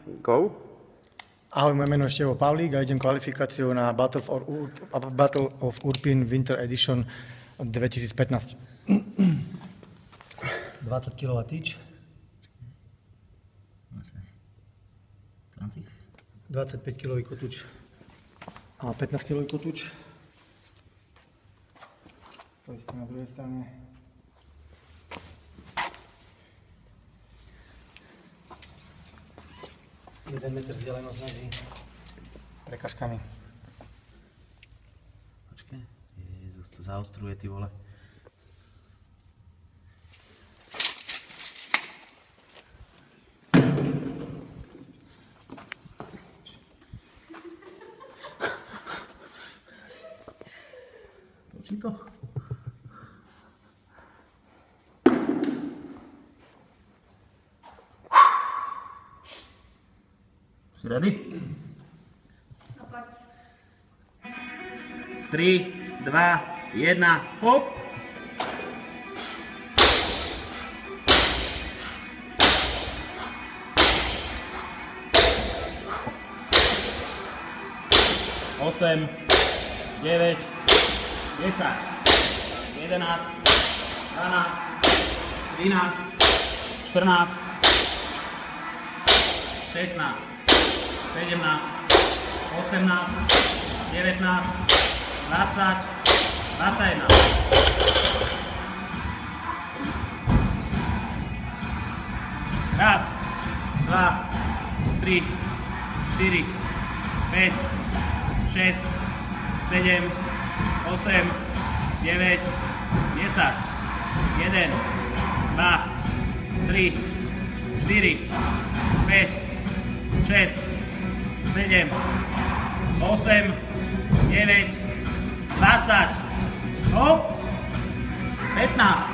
Go. Ahoj, moje meno je Števo Pavlík a idem kvalifikáciu na Battle of Urpin Winter Edition 2015. 20 kg tyč. 25 kg kotúč a 15 kg kotúč. To isté na druhej strane. Jeden metr vzdialenosť medzi prekažkami. Počkej, Jezus, to zaostruje, ty vole. Točí to? Si ready? 3, 2, 1, hop! Osem, 9, 10, 11, 12, 13, 14, 16, 17, 18, 19, 20, 21. Raz, dva, 3, 4, 5, 6, 7, 8, 9, 10, 1, 2, 3, 4, 5, 6, 7, 8, 9, 20, hop, 15.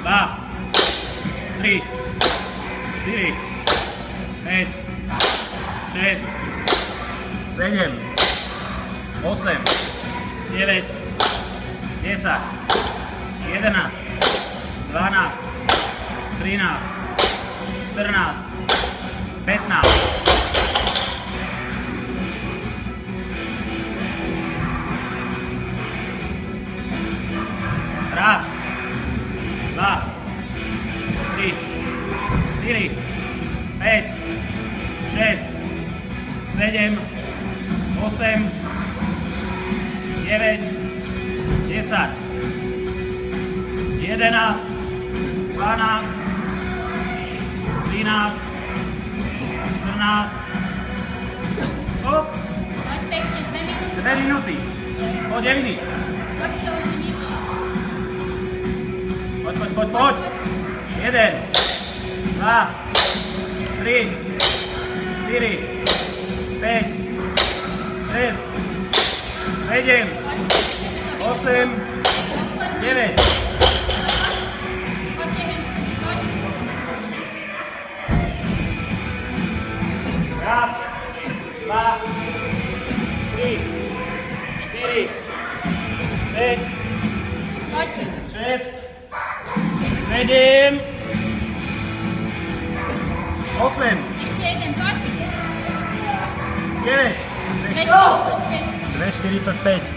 Dva, 3, 4, 5, 6, 7, 8, 9, 10, 11, 12, 13, 14, 15. Raz, dva, 3, 4, 5, 6, 7, 8, 9, 10, 11, 12, 13, 14, hop, 2 minúty, poď Eviny, poď, 1, 2, 3, 4, 5, 6, 7, 8, 9. Raz, dva, 3, 4, 5, 6, 7, 8, 9, 2:45.